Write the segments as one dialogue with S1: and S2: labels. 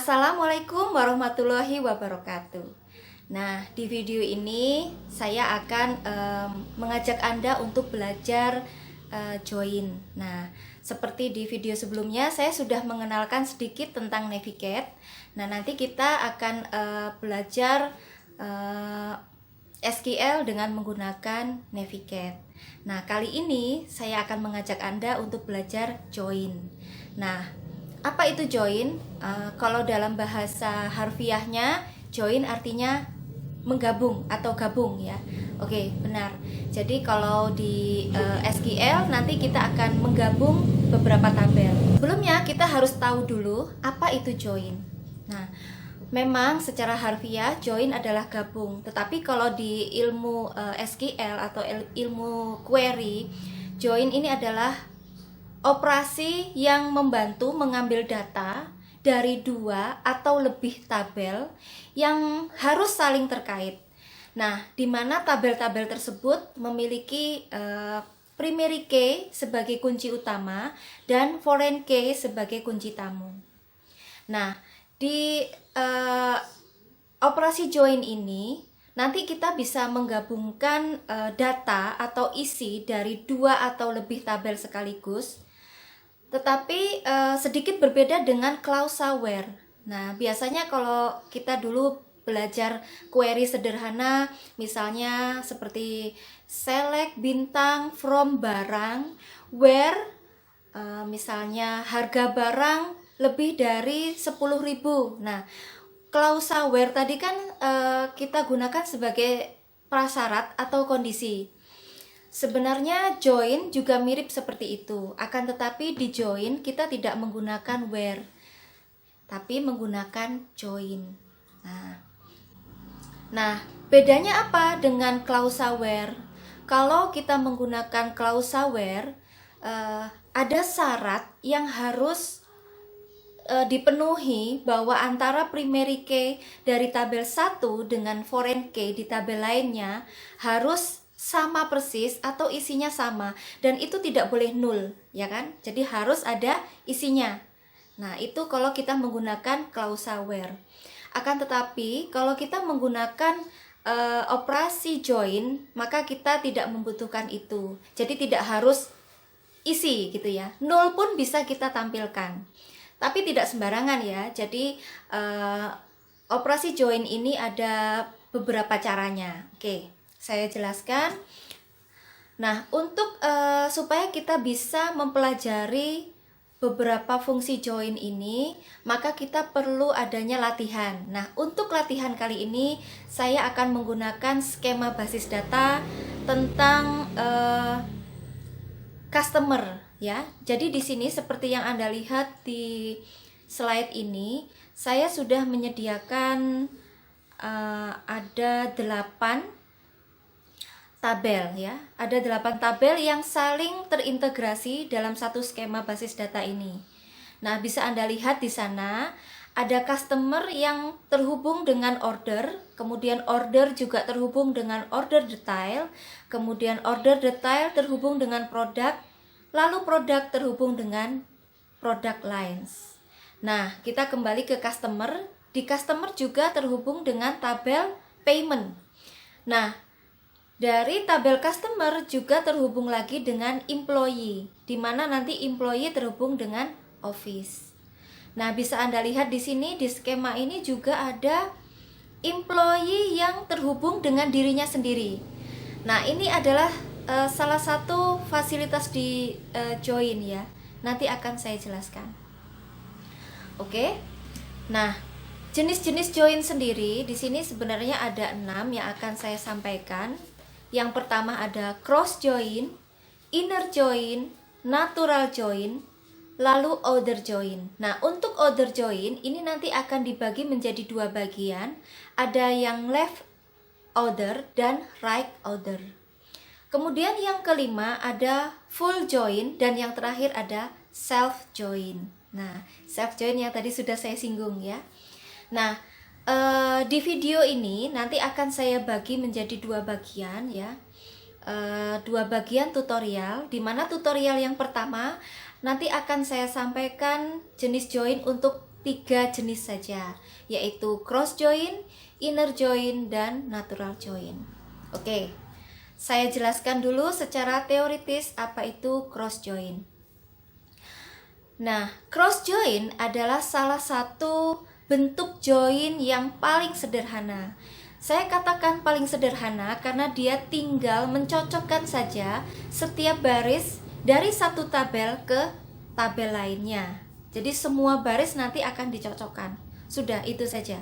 S1: Assalamualaikum warahmatullahi wabarakatuh. Nah, di video ini saya akan mengajak Anda untuk belajar join. Nah, seperti di video sebelumnya saya sudah mengenalkan sedikit tentang Navigate. Nah, nanti kita akan belajar SQL dengan menggunakan Navigate. Nah, kali ini saya akan mengajak Anda untuk belajar join. Nah, apa itu join? Kalau dalam bahasa harfiahnya, join artinya menggabung atau gabung ya. Oke, benar. Jadi kalau di SQL nanti kita akan menggabung beberapa tabel. Sebelumnya kita harus tahu dulu apa itu join. Nah, memang secara harfiah join adalah gabung. Tetapi kalau di ilmu SQL atau ilmu query, join ini adalah operasi yang membantu mengambil data dari dua atau lebih tabel yang harus saling terkait. Nah, di mana tabel-tabel tersebut memiliki primary key sebagai kunci utama dan foreign key sebagai kunci tamu. Nah, di operasi join ini nanti kita bisa menggabungkan data atau isi dari dua atau lebih tabel sekaligus. Tetapi sedikit berbeda dengan klausa where. Nah, biasanya kalau kita dulu belajar query sederhana, misalnya seperti select bintang from barang, where misalnya harga barang lebih dari 10.000. Nah, klausa where tadi kan kita gunakan sebagai prasyarat atau kondisi. Sebenarnya join juga mirip seperti itu, akan tetapi di join kita tidak menggunakan where, tapi menggunakan join. Nah, bedanya apa dengan klausa where? Kalau kita menggunakan klausa where, ada syarat yang harus dipenuhi bahwa antara primary key dari tabel 1 dengan foreign key di tabel lainnya harus sama persis atau isinya sama, dan itu tidak boleh nul, ya kan? Jadi harus ada isinya. Nah, itu kalau kita menggunakan klausa where. Akan tetapi kalau kita menggunakan operasi join, maka kita tidak membutuhkan itu. Jadi tidak harus isi gitu ya. Nul pun bisa kita tampilkan. Tapi tidak sembarangan ya. Jadi operasi join ini ada beberapa caranya. Oke, saya jelaskan. Nah, untuk supaya kita bisa mempelajari beberapa fungsi join ini, maka kita perlu adanya latihan. Nah, untuk latihan kali ini saya akan menggunakan skema basis data tentang customer ya. Jadi di sini seperti yang Anda lihat di slide ini, saya sudah menyediakan ada 8 tabel ya. Ada 8 tabel yang saling terintegrasi dalam satu skema basis data ini. Nah, bisa Anda lihat di sana ada customer yang terhubung dengan order, kemudian order juga terhubung dengan order detail, kemudian order detail terhubung dengan produk, lalu produk terhubung dengan product lines. Nah, kita kembali ke customer. Di customer juga terhubung dengan tabel payment. Nah, dari tabel customer juga terhubung lagi dengan employee, di mana nanti employee terhubung dengan office. Nah, bisa Anda lihat di sini di skema ini juga ada employee yang terhubung dengan dirinya sendiri. Nah, ini adalah salah satu fasilitas di join ya. Nanti akan saya jelaskan. Oke. Nah, jenis-jenis join sendiri di sini sebenarnya ada 6 yang akan saya sampaikan. Yang pertama ada cross join, inner join, natural join, lalu outer join. Nah, untuk outer join ini nanti akan dibagi menjadi 2 bagian. Ada yang left outer dan right outer. Kemudian yang kelima ada full join, dan yang terakhir ada self join. Nah, self join yang tadi sudah saya singgung ya. Nah, di video ini nanti akan saya bagi menjadi 2 bagian ya. 2 bagian tutorial, di mana tutorial yang pertama nanti akan saya sampaikan jenis join untuk 3 jenis saja, yaitu cross join, inner join, dan natural join. Oke, saya jelaskan dulu secara teoritis apa itu cross join. Nah, cross join adalah salah satu bentuk join yang paling sederhana. Saya katakan paling sederhana karena dia tinggal mencocokkan saja setiap baris dari satu tabel ke tabel lainnya. Jadi semua baris nanti akan dicocokkan. Sudah, itu saja.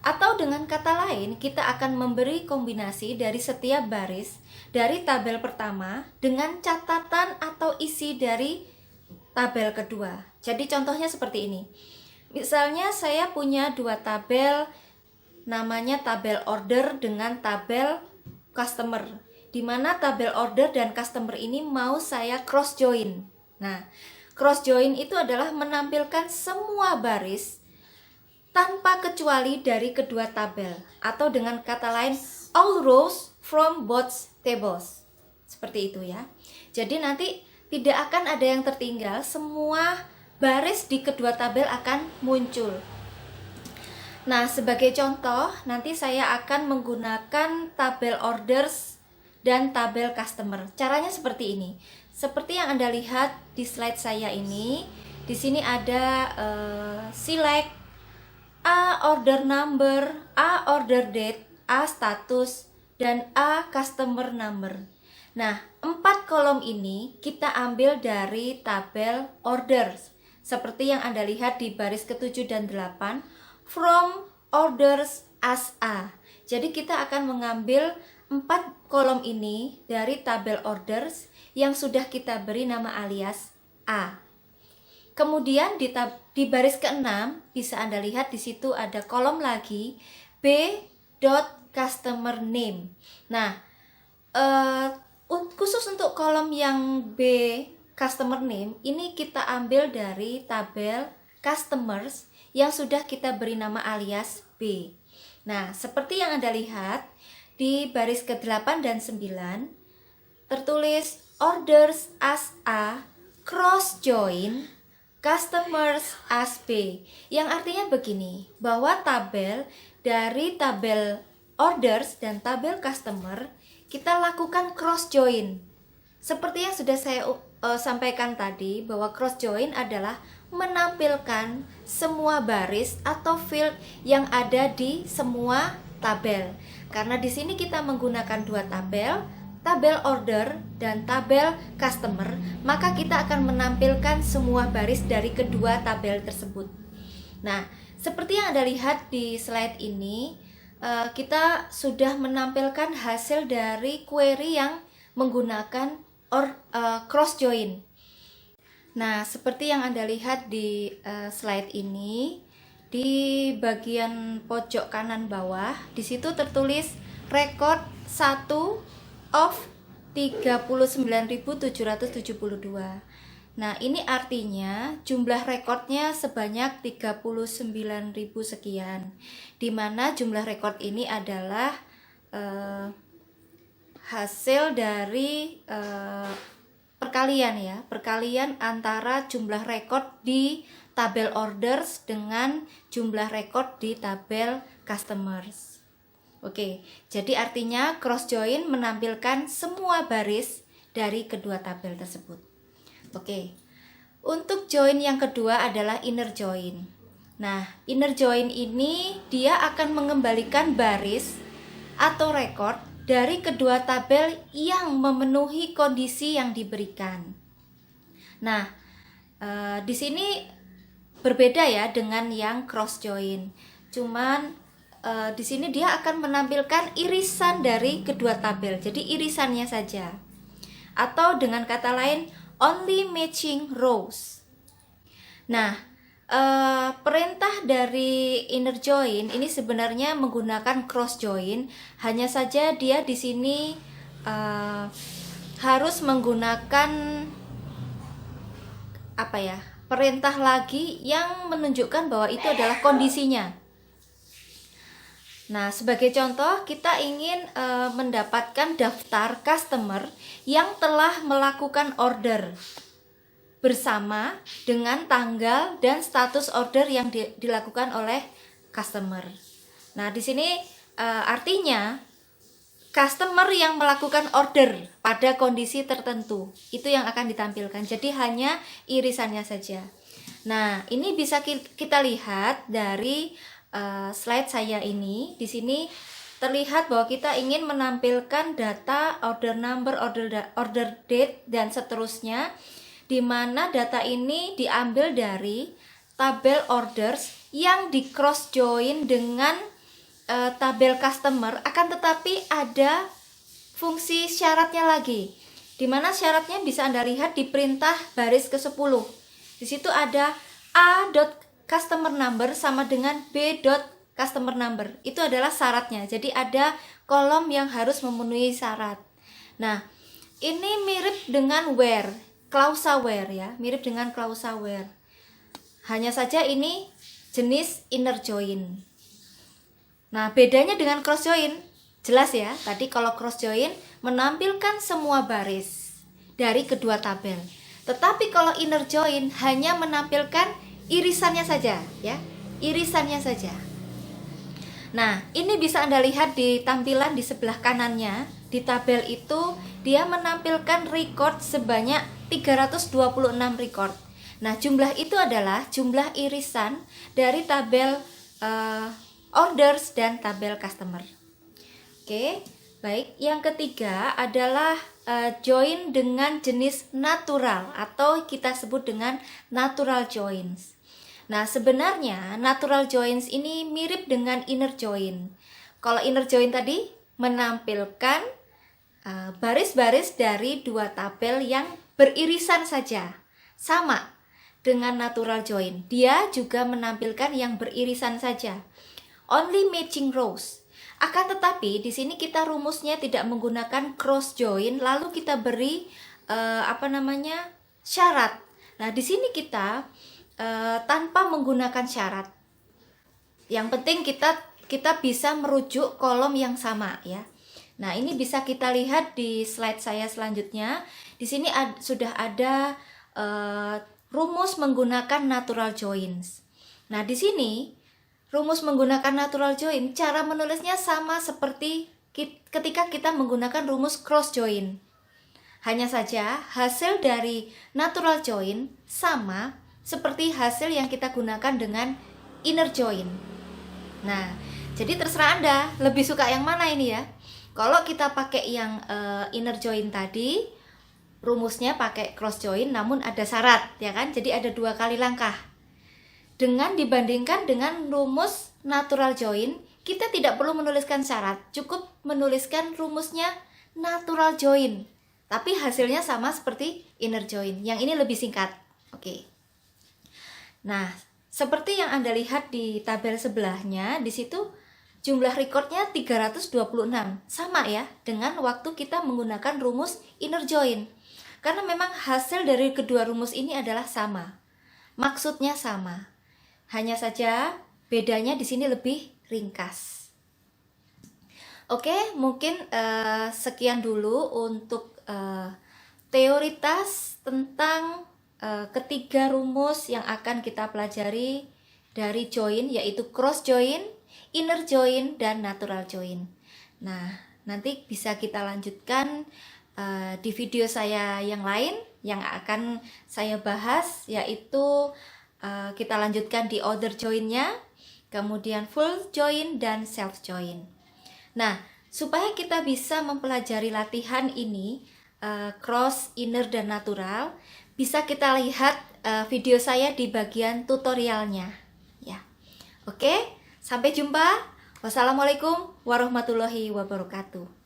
S1: Atau dengan kata lain, kita akan memberi kombinasi dari setiap baris dari tabel pertama dengan catatan atau isi dari tabel kedua. Jadi contohnya seperti ini. Misalnya saya punya 2 tabel, namanya tabel order dengan tabel customer, di mana tabel order dan customer ini mau saya cross join. Nah, cross join itu adalah menampilkan semua baris tanpa kecuali dari kedua tabel, atau dengan kata lain all rows from both tables. Seperti itu ya. Jadi nanti tidak akan ada yang tertinggal, semua baris di kedua tabel akan muncul. Nah, sebagai contoh, nanti saya akan menggunakan tabel orders dan tabel customer. Caranya seperti ini. Seperti yang Anda lihat di slide saya ini, di sini ada select, A order number, A order date, A status, dan A customer number. Nah, 4 kolom ini kita ambil dari tabel orders. Seperti yang Anda lihat di baris ke-7 dan 8. From orders as A. Jadi kita akan mengambil 4 kolom ini dari tabel orders yang sudah kita beri nama alias A. Kemudian di baris ke-6 bisa Anda lihat di situ ada kolom lagi B. Customer name. Nah, khusus untuk kolom yang B customer name ini kita ambil dari tabel customers yang sudah kita beri nama alias B. Nah, seperti yang Anda lihat di baris ke-8 dan 9 tertulis orders as A cross join customers as B, yang artinya begini, bahwa tabel dari tabel orders dan tabel customer kita lakukan cross join. Seperti yang sudah saya sampaikan tadi, bahwa cross join adalah menampilkan semua baris atau field yang ada di semua tabel. Karena di sini kita menggunakan 2 tabel, tabel order dan tabel customer, maka kita akan menampilkan semua baris dari kedua tabel tersebut. Nah, seperti yang Anda lihat di slide ini, kita sudah menampilkan hasil dari query yang menggunakan cross join. Nah, seperti yang Anda lihat di slide ini, di bagian pojok kanan bawah, di situ tertulis record 1 of 39.772. Nah, ini artinya jumlah rekodnya sebanyak 39.000 sekian, di mana jumlah rekod ini adalah hasil dari perkalian ya, perkalian antara jumlah rekod di tabel orders dengan jumlah rekod di tabel customers. Oke, jadi artinya cross join menampilkan semua baris dari kedua tabel tersebut. Oke, untuk join yang kedua adalah inner join. Nah, inner join ini dia akan mengembalikan baris atau rekod dari kedua tabel yang memenuhi kondisi yang diberikan. Nah, di sini berbeda ya dengan yang cross join. Cuman di sini dia akan menampilkan irisan dari kedua tabel. Jadi irisannya saja. Atau dengan kata lain only matching rows. Nah, perintah dari inner join ini sebenarnya menggunakan cross join, hanya saja dia di sini harus menggunakan perintah lagi yang menunjukkan bahwa itu adalah kondisinya. Nah, sebagai contoh, kita ingin mendapatkan daftar customer yang telah melakukan order. bersama dengan tanggal dan status order yang dilakukan oleh customer. Nah, di sini artinya customer yang melakukan order pada kondisi tertentu itu yang akan ditampilkan. Jadi hanya irisannya saja. Nah, ini bisa kita lihat dari slide saya ini. Di sini terlihat bahwa kita ingin menampilkan data order number, order date, dan seterusnya, di mana data ini diambil dari tabel orders yang di cross join dengan tabel customer, akan tetapi ada fungsi syaratnya lagi, di mana syaratnya bisa Anda lihat di perintah baris ke-10. Di situ ada a.customer number sama dengan b.customer number. Itu adalah syaratnya. Jadi ada kolom yang harus memenuhi syarat. Nah, ini mirip dengan where, klausa where ya, mirip dengan klausa where. Hanya saja ini jenis inner join. Nah, bedanya dengan cross join, jelas ya. Tadi kalau cross join menampilkan semua baris dari kedua tabel. Tetapi kalau inner join hanya menampilkan irisannya saja ya, irisannya saja. Nah, ini bisa Anda lihat di tampilan di sebelah kanannya. Di tabel itu dia menampilkan record sebanyak 326 record. Nah, jumlah itu adalah jumlah irisan dari tabel orders dan tabel customer. Oke, baik. Yang ketiga adalah join dengan jenis natural atau kita sebut dengan natural joins. Nah, sebenarnya natural joins ini mirip dengan inner join. Kalau inner join tadi menampilkan baris-baris dari dua tabel yang beririsan saja, sama dengan natural join. Dia juga menampilkan yang beririsan saja, only matching rows. Akan tetapi di sini kita rumusnya tidak menggunakan cross join, lalu kita beri syarat. Nah, di sini kita tanpa menggunakan syarat. Yang penting kita bisa merujuk kolom yang sama ya. Nah, ini bisa kita lihat di slide saya selanjutnya. Di sini sudah ada rumus menggunakan natural joins. Nah, di sini rumus menggunakan natural join, cara menulisnya sama seperti ketika kita menggunakan rumus cross join. Hanya saja hasil dari natural join sama seperti hasil yang kita gunakan dengan inner join. Nah, jadi terserah Anda lebih suka yang mana ini ya. Kalau kita pakai yang inner join tadi, rumusnya pakai cross join namun ada syarat ya kan. Jadi ada 2 kali langkah. Dengan dibandingkan dengan rumus natural join, kita tidak perlu menuliskan syarat, cukup menuliskan rumusnya natural join. Tapi hasilnya sama seperti inner join. Yang ini lebih singkat. Oke. Nah, seperti yang Anda lihat di tabel sebelahnya, di situ jumlah recordnya 326. Sama ya dengan waktu kita menggunakan rumus inner join. Karena memang hasil dari kedua rumus ini adalah sama. Maksudnya sama. Hanya saja bedanya di sini lebih ringkas. Oke, mungkin sekian dulu untuk teoritas tentang ketiga rumus yang akan kita pelajari dari join, yaitu cross join, inner join, dan natural join. Nah, nanti bisa kita lanjutkan di video saya yang lain yang akan saya bahas, yaitu kita lanjutkan di order joinnya, kemudian full join dan self join. Nah, supaya kita bisa mempelajari latihan ini, cross, inner, dan natural, bisa kita lihat video saya di bagian tutorialnya ya. Oke, sampai jumpa. Wassalamualaikum warahmatullahi wabarakatuh.